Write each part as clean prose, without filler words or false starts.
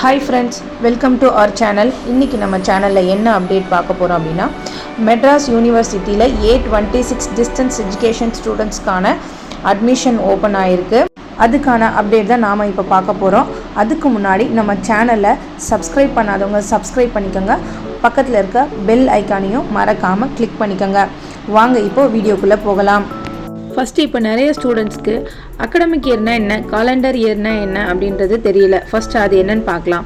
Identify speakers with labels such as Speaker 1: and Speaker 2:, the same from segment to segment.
Speaker 1: Hi friends, welcome to our channel. இன்னைக்கு நம்ம சேனல்ல என்ன அப்டேட் பார்க்க போறோம் அப்படினா மெட்ராஸ் யூனிவர்சிட்டில A26 டிஸ்டன்ஸ் எஜுகேஷன் ஸ்டூடண்ட்ஸ்க்கான அட்மிஷன் ஓபன் ஆயிருக்கு. அதுக்கான அப்டேட் தான் நாம இப்ப பார்க்க போறோம். அதுக்கு முன்னாடி நம்ம சேனலை சப்ஸ்கிரைப் பண்ணாதவங்க சப்ஸ்கிரைப் பண்ணிக்கங்க. பக்கத்துல இருக்க பெல் ஐகானையும் மறக்காம கிளிக் பண்ணிக்கங்க. வாங்க இப்போ வீடியோக்குள்ள போகலாம். ஃபஸ்ட்டு இப்போ நிறைய ஸ்டூடெண்ட்ஸ்க்கு அகடமிக் இயர்னா என்ன, காலண்டர் இயர்னா என்ன அப்படின்றது தெரியல. ஃபஸ்ட்டு அது என்னன்னு பார்க்கலாம்.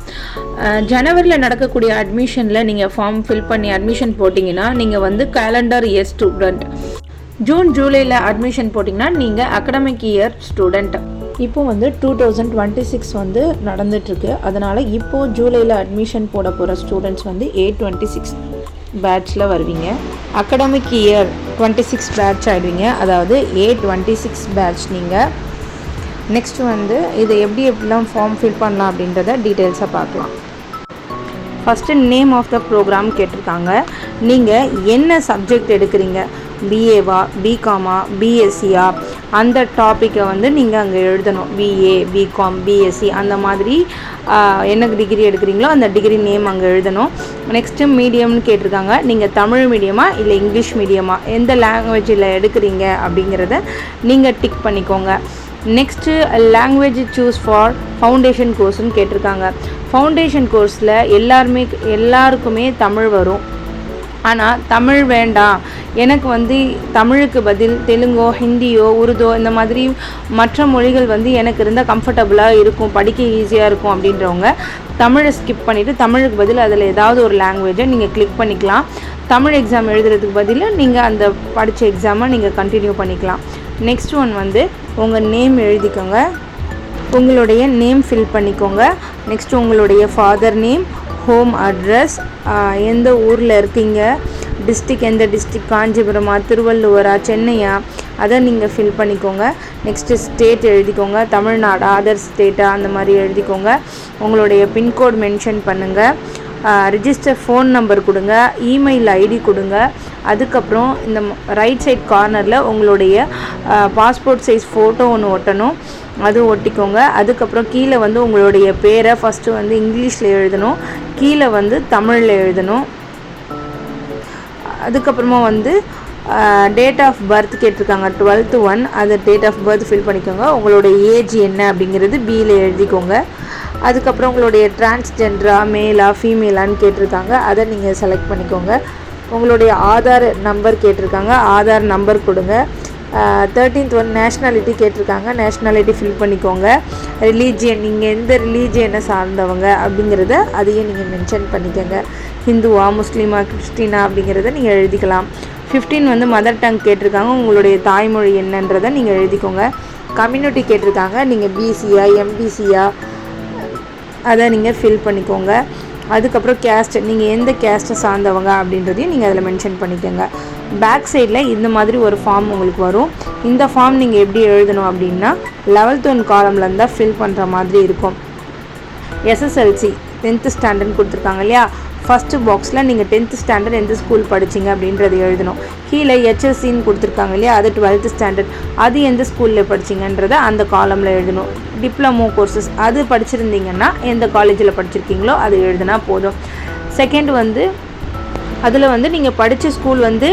Speaker 1: ஜனவரியில் நடக்கக்கூடிய அட்மிஷனில் நீங்கள் ஃபார்ம் ஃபில் பண்ணி அட்மிஷன் போட்டிங்கன்னா நீங்கள் வந்து காலண்டர் இயர் ஸ்டூடெண்ட். ஜூன் ஜூலையில் அட்மிஷன் போட்டிங்கன்னா நீங்கள் அகடமிக் இயர் ஸ்டூடெண்ட். இப்போ வந்து 2026 வந்து நடந்துட்டுருக்கு. அதனால் இப்போது ஜூலையில் அட்மிஷன் போட போகிற ஸ்டூடெண்ட்ஸ் வந்து A26 பேட்சில் வருவீங்க. அகடமிக் இயர் 26 பேட்ச் ஆகிடுவீங்க. அதாவது A26 பேட்ச் நீங்கள். நெக்ஸ்ட் வந்து இதை எப்படிலாம் ஃபார்ம் ஃபில் பண்ணலாம் அப்படின்றத டீட்டெயில்ஸாக பார்க்கலாம். First name of the program கேட்டிருக்காங்க. நீங்கள் என்ன சப்ஜெக்ட் எடுக்கிறீங்க, பிஏவா, பிகாமா, பிஎஸ்சியா, அந்த டாப்பிக்கை வந்து நீங்கள் அங்கே எழுதணும். பிஏ, பிகாம், பிஎஸ்சி அந்த மாதிரி என்ன டிகிரி எடுக்கிறீங்களோ அந்த டிகிரி நேம் அங்கே எழுதணும். நெக்ஸ்ட்டு மீடியம்னு கேட்டிருக்காங்க. நீங்கள் தமிழ் மீடியமா இல்லை இங்கிலீஷ் மீடியமா, எந்த லாங்குவேஜில் எடுக்கிறீங்க அப்படிங்கிறத நீங்கள் டிக் பண்ணிக்கோங்க. Next language choose for foundation கோர்ஸ்னு கேட்டிருக்காங்க. ஃபவுண்டேஷன் கோர்ஸில் எல்லாருக்குமே தமிழ் வரும். ஆனால் தமிழ் வேண்டாம், எனக்கு வந்து தமிழுக்கு பதில் தெலுங்கோ, ஹிந்தியோ, உருதோ இந்த மாதிரி மற்ற மொழிகள் வந்து எனக்கு இருந்தால் கம்ஃபர்டபுளாக இருக்கும், படிக்க ஈஸியாக இருக்கும் அப்படின்றவங்க தமிழை ஸ்கிப் பண்ணிவிட்டு தமிழுக்கு பதில் அதில் ஏதாவது ஒரு லாங்குவேஜை நீங்கள் கிளிக் பண்ணிக்கலாம். தமிழ் எக்ஸாம் எழுதுறதுக்கு பதில் நீங்கள் அந்த படித்த எக்ஸாமை நீங்கள் கண்டினியூ பண்ணிக்கலாம். நெக்ஸ்ட் ஒன் வந்து உங்கள் நேம் எழுதிக்கோங்க. உங்களுடைய நேம் ஃபில் பண்ணிக்கோங்க. நெக்ஸ்ட் உங்களுடைய ஃபாதர் நேம், ஹோம் அட்ரஸ், எந்த ஊரில் இருக்கீங்க, டிஸ்ட்ரிக் எந்த டிஸ்ட்ரிக், காஞ்சிபுரமா, திருவள்ளூரா, சென்னையா, அதை நீங்கள் ஃபில் பண்ணிக்கோங்க. நெக்ஸ்ட்டு ஸ்டேட் எழுதிக்கோங்க. தமிழ்நாடா, அதர் ஸ்டேட்டா அந்த மாதிரி எழுதிக்கோங்க. உங்களுடைய பின்கோட் மென்ஷன் பண்ணுங்கள். ரிஜிஸ்டர் ஃபோன் நம்பர் கொடுங்க, இமெயில் ஐடி கொடுங்க. அதுக்கப்புறம் இந்த ரைட் சைட் கார்னரில் உங்களுடைய பாஸ்போர்ட் சைஸ் ஃபோட்டோ ஒன்று ஒட்டணும், அது ஒட்டிக்கோங்க. அதுக்கப்புறம் கீழே வந்து உங்களுடைய பேரை ஃபஸ்ட்டு வந்து இங்கிலீஷில் எழுதணும், கீழே வந்து தமிழில் எழுதணும். அதுக்கப்புறமா வந்து டேட் ஆஃப் பர்த் கேட்டிருக்காங்க. 12/1 அது டேட் ஆஃப் பர்த் ஃபில் பண்ணிக்கோங்க. உங்களுடைய ஏஜ் என்ன அப்படிங்கிறது பியில் எழுதிக்கோங்க. அதுக்கப்புறம் உங்களுடைய டிரான்ஸ்ஜெண்டரா, மேலா, ஃபீமேலான்னு கேட்டிருக்காங்க, அதை நீங்கள் செலக்ட் பண்ணிக்கோங்க. உங்களுடைய ஆதார் நம்பர் கேட்டிருக்காங்க, ஆதார் நம்பர் கொடுங்க. 13th ஒன் நேஷ்னாலிட்டி கேட்டிருக்காங்க, நேஷ்னாலிட்டி ஃபில் பண்ணிக்கோங்க. ரிலீஜியன், நீங்கள் எந்த ரிலீஜியனை சார்ந்தவங்க அப்படிங்கிறத அதையும் நீங்கள் மென்ஷன் பண்ணிக்கோங்க. ஹிந்துவா, முஸ்லீமா, கிறிஸ்டினா அப்படிங்கிறத நீங்கள் எழுதிக்கலாம். 15 வந்து மதர் டங் கேட்டிருக்காங்க, உங்களுடைய தாய்மொழி என்னன்றதை நீங்கள் எழுதிக்கோங்க. கம்யூனிட்டி கேட்டிருக்காங்க, நீங்கள் பிசியா, எம்பிசியா, அதை நீங்கள் ஃபில் பண்ணிக்கோங்க. அதுக்கப்புறம் கேஸ்ட், நீங்கள் எந்த கேஸ்ட்டை சார்ந்தவங்க அப்படின்றதையும் நீங்கள் அதில் மென்ஷன் பண்ணிக்கோங்க. பேக் சைடில் இந்த மாதிரி ஒரு ஃபார்ம் உங்களுக்கு வரும். இந்த ஃபார்ம் நீங்கள் எப்படி எழுதணும் அப்படின்னா 11th 1 காலமில் இருந்தால் ஃபில் பண்ணுற மாதிரி இருக்கும். எஸ்எஸ்எல்சி 10th ஸ்டாண்டர்ட்னு கொடுத்துருக்காங்க இல்லையா, ஃபஸ்ட்டு பாக்ஸில் நீங்கள் 10th ஸ்டாண்டர்ட் எந்த ஸ்கூல் படிச்சிங்க அப்படின்றது எழுதணும். கீழே ஹெச்எஸ்சின்னு கொடுத்துருக்காங்க இல்லையா, அது 12th ஸ்டாண்டர்ட், அது எந்த ஸ்கூலில் படிச்சிங்கன்றதை அந்த காலமில் எழுதணும். டிப்ளமோ கோர்சஸ் அது படிச்சிருந்தீங்கன்னா எந்த காலேஜில் படிச்சிருக்கீங்களோ அது எழுதினா போதும். செகண்ட் வந்து அதில் வந்து நீங்கள் படித்த ஸ்கூல் வந்து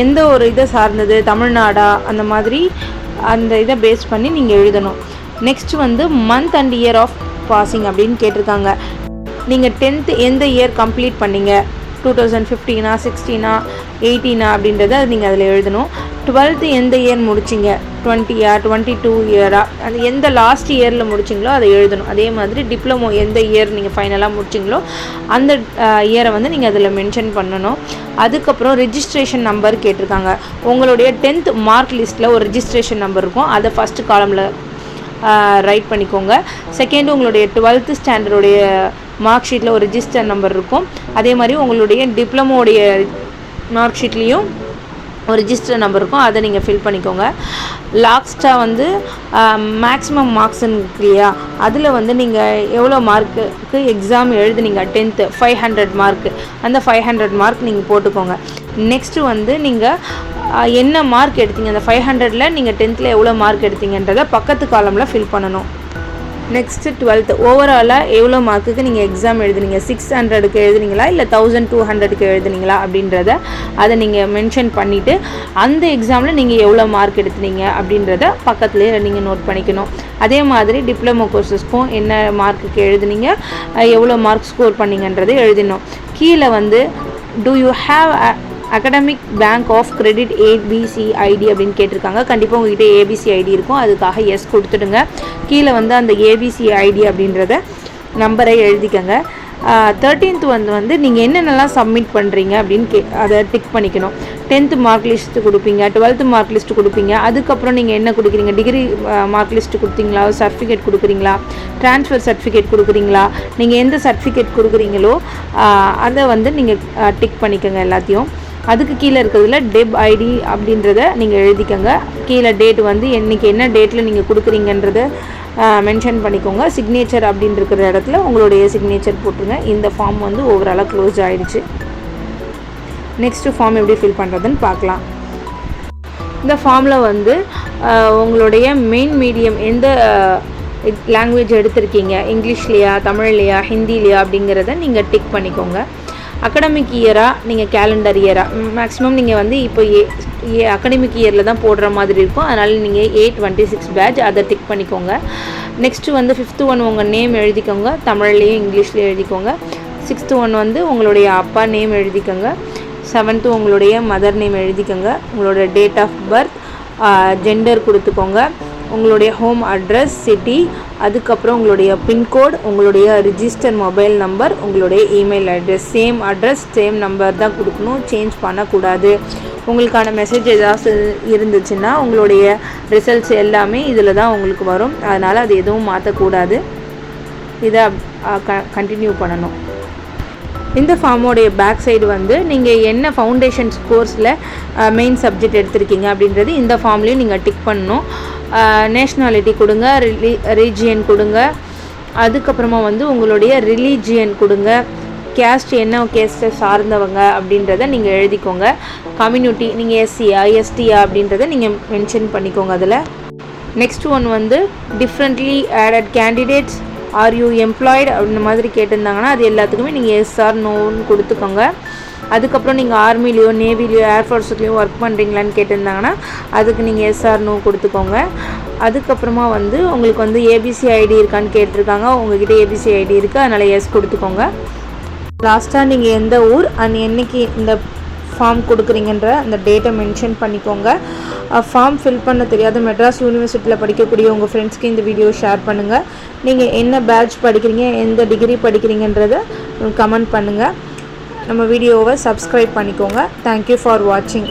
Speaker 1: எந்த ஒரு இதை சார்ந்தது, தமிழ்நாடா, அந்த மாதிரி அந்த இதை பேஸ் பண்ணி நீங்கள் எழுதணும். நெக்ஸ்ட் வந்து month and year of passing அப்படின்னு கேட்டிருக்காங்க. நீங்கள் 10th எந்த இயர் கம்ப்ளீட் பண்ணீங்க, 2015, 16, 18 அப்படின்றத நீங்கள் அதில் எழுதணும். 12th எந்த இயர் முடிச்சிங்க, 20 22 இயரா, அது எந்த லாஸ்ட் இயரில் முடிச்சிங்களோ அதை எழுதணும். அதே மாதிரி டிப்ளமோ எந்த இயர் நீங்கள் ஃபைனலாக முடிச்சிங்களோ அந்த இயரை வந்து நீங்கள் அதில் மென்ஷன் பண்ணணும். அதுக்கப்புறம் ரெஜிஸ்ட்ரேஷன் நம்பர் கேட்டிருக்காங்க. உங்களுடைய 10th மார்க் லிஸ்ட்டில் ஒரு ரெஜிஸ்ட்ரேஷன் நம்பர் இருக்கும், அதை ஃபஸ்ட்டு காலமில் ரைட் பண்ணிக்கோங்க. செகண்ட் உங்களுடைய 12th ஸ்டாண்டர்டுடைய மார்க் ஷீட்டில் ஒரு ரெஜிஸ்டர் நம்பர் இருக்கும். அதே மாதிரி உங்களுடைய டிப்ளமோடைய மார்க் ஷீட்லேயும் ஒரு ரெஜிஸ்டர் நம்பர் இருக்கும், அதை நீங்கள் ஃபில் பண்ணிக்கோங்க. லாஸ்ட்டாக வந்து மேக்ஸிமம் மார்க்ஸ்ன்னு இருக்கு இல்லையா, அதில் வந்து நீங்கள் எவ்வளோ மார்க்குக்கு எக்ஸாம் எழுதுனீங்க, 10th 500 மார்க்கு, அந்த 500 மார்க் நீங்கள் போட்டுக்கோங்க. நெக்ஸ்ட்டு வந்து நீங்கள் என்ன மார்க் எடுத்தீங்க, அந்த 500ல் நீங்கள் 10th எவ்வளோ மார்க் எடுத்தீங்கன்றதை பக்கத்து காலமில் ஃபில் பண்ணணும். நெக்ஸ்ட்டு 12th ஓவராலாக எவ்வளோ மார்க்குக்கு நீங்கள் எக்ஸாம் எழுதுனீங்க, 600க்கு எழுதுனீங்களா இல்லை 1200க்கு எழுதுனீங்களா அப்படின்றத அதை நீங்கள் மென்ஷன் பண்ணிவிட்டு அந்த எக்ஸாமில் நீங்கள் எவ்வளோ மார்க் எடுத்துனீங்க அப்படின்றத பக்கத்துலேயே நீங்கள் நோட் பண்ணிக்கணும். அதே மாதிரி டிப்ளமோ கோர்சஸ்க்கும் என்ன மார்க்குக்கு எழுதுனீங்க, எவ்வளோ மார்க் ஸ்கோர் பண்ணிங்கன்றதை எழுதினோம். கீழே வந்து do you have academic bank of credit ABC ID அப்படின்னு கேட்டிருக்காங்க. கண்டிப்பாக உங்கள்கிட்ட ஏபிசி ஐடி இருக்கும், அதுக்காக எஸ் கொடுத்துடுங்க. கீழே வந்து அந்த ஏபிசி ஐடி அப்படின்றத நம்பரை எழுதிக்கங்க. 13th வந்து நீங்கள் என்னென்னலாம் சப்மிட் பண்ணுறீங்க அப்படின்னு அதை டிக் பண்ணிக்கணும். 10th மார்க் லிஸ்ட்டு கொடுப்பீங்க, 12th மார்க் லிஸ்ட்டு கொடுப்பீங்க. அதுக்கப்புறம் நீங்கள் என்ன கொடுக்குறீங்க, டிகிரி மார்க் லிஸ்ட்டு கொடுத்தீங்களா, சர்டிஃபிகேட் கொடுக்குறீங்களா, ட்ரான்ஸ்ஃபர் சர்டிஃபிகேட் கொடுக்குறீங்களா, நீங்கள் எந்த சர்டிஃபிகேட் கொடுக்குறீங்களோ அதை வந்து நீங்கள் டிக் பண்ணிக்கோங்க எல்லாத்தையும். அதுக்கு கீழே இருக்கிறதுல டெப் ஐடி அப்படின்றத நீங்கள் எழுதிக்கோங்க. கீழே டேட் வந்து என்றைக்கு என்ன டேட்டில் நீங்கள் கொடுக்குறீங்கன்றத மென்ஷன் பண்ணிக்கோங்க. சிக்னேச்சர் அப்படின்னு இருக்கிற இடத்துல உங்களுடைய சிக்னேச்சர் போட்டுருங்க. இந்த ஃபார்ம் வந்து ஓவராலாக க்ளோஸ் ஆகிடுச்சு. நெக்ஸ்ட்டு ஃபார்ம் எப்படி ஃபில் பண்ணுறதுன்னு பார்க்கலாம். இந்த ஃபார்மில் வந்து உங்களுடைய மெயின் மீடியம் எந்த லாங்குவேஜ் எடுத்திருக்கீங்க, இங்கிலீஷ்லையா, தமிழ்லையா, ஹிந்திலையா அப்படிங்கிறத நீங்கள் டிக் பண்ணிக்கோங்க. அகடமிக் இயராக நீங்கள் கேலண்டர் இயராக மேக்ஸிமம் நீங்கள் வந்து இப்போ அகடமிக் இயரில் தான் போடுற மாதிரி இருக்கும். அதனால் நீங்கள் 826 பேட்ச் அதை டிக் பண்ணிக்கோங்க. நெக்ஸ்ட்டு வந்து 5th ஒன் உங்கள் நேம் எழுதிக்கோங்க, தமிழ்லேயும் இங்கிலீஷ்லேயும் எழுதிக்கோங்க. 6th ஒன் வந்து உங்களுடைய அப்பா நேம் எழுதிக்கோங்க. 7th உங்களுடைய மதர் நேம் எழுதிக்கோங்க. உங்களோட டேட் ஆஃப் பர்த், ஜெண்டர் கொடுத்துக்கோங்க. உங்களுடைய ஹோம் அட்ரஸ், சிட்டி, அதுக்கப்புறம் உங்களுடைய பின்கோட், உங்களுடைய ரிஜிஸ்டர் மொபைல் நம்பர், உங்களுடைய email address. Same address same number தான் கொடுக்கணும், சேஞ்ச் பண்ணக்கூடாது. உங்களுக்கான மெசேஜ் ஏதாவது இருந்துச்சுன்னா உங்களுடைய ரிசல்ட்ஸ் எல்லாமே இதில் தான் உங்களுக்கு வரும். அதனால் அது எதுவும் மாற்றக்கூடாது. இதை கண்டினியூ பண்ணணும். இந்த ஃபார்மோடைய பேக் சைடு வந்து நீங்கள் என்ன ஃபவுண்டேஷன்ஸ் கோர்ஸில் மெயின் சப்ஜெக்ட் எடுத்திருக்கீங்க அப்படின்றது இந்த ஃபார்ம்லேயும் நீங்கள் டிக் பண்ணணும். நேஷ்னாலிட்டி கொடுங்க, ரீஜியன் கொடுங்க, அதுக்கப்புறமா வந்து உங்களுடைய ரிலீஜியன் கொடுங்க, கேஸ்ட் என்ன கேஸ்ட்டை சார்ந்தவங்க அப்படின்றத நீங்கள் எழுதிக்கோங்க. கம்யூனிட்டி நீங்கள் எஸ்சியா எஸ்டியா அப்படின்றத நீங்கள் மென்ஷன் பண்ணிக்கோங்க அதில். நெக்ஸ்ட் ஒன் வந்து differently added candidates, are you employed அப்படின்ற மாதிரி கேட்டிருந்தாங்கன்னா அது எல்லாத்துக்குமே நீங்கள் எஸ் ஆர் நோன்னு கொடுத்துக்கோங்க. அதுக்கப்புறம் நீங்கள் ஆர்மிலேயோ நேவிலையோ ஏர்ஃபோர்ஸ்லேயோ ஒர்க் பண்ணுறீங்களான்னு கேட்டிருந்தாங்கன்னா அதுக்கு நீங்கள் எஸ் ஆர் நோ கொடுத்துக்கோங்க. அதுக்கப்புறமா வந்து உங்களுக்கு வந்து ஏபிசி ஐடி இருக்கான்னு கேட்டிருக்காங்க. உங்கள்கிட்ட ஏபிசி ஐடி இருக்குது, அதனால் எஸ் கொடுத்துக்கோங்க. லாஸ்ட்டாக நீங்கள் எந்த ஊர் அண்ட் என்றைக்கு இந்த ஃபார்ம் கொடுக்குறீங்கன்ற அந்த டேட்டை மென்ஷன் பண்ணிக்கோங்க. ஃபார்ம் ஃபில் பண்ண தெரியாத மெட்ராஸ் யூனிவர்சிட்டியில் படிக்கக்கூடிய உங்கள் ஃப்ரெண்ட்ஸ்க்கு இந்த வீடியோ ஷேர் பண்ணுங்கள். நீங்கள் என்ன பேட்ச் படிக்கிறீங்க, எந்த டிகிரி படிக்கிறீங்கன்றதை கமெண்ட் பண்ணுங்கள். நம்ம வீடியோவை சப்ஸ்கிரைப் பண்ணிக்கோங்க. தேங்க்யூ ஃபார் வாட்சிங்.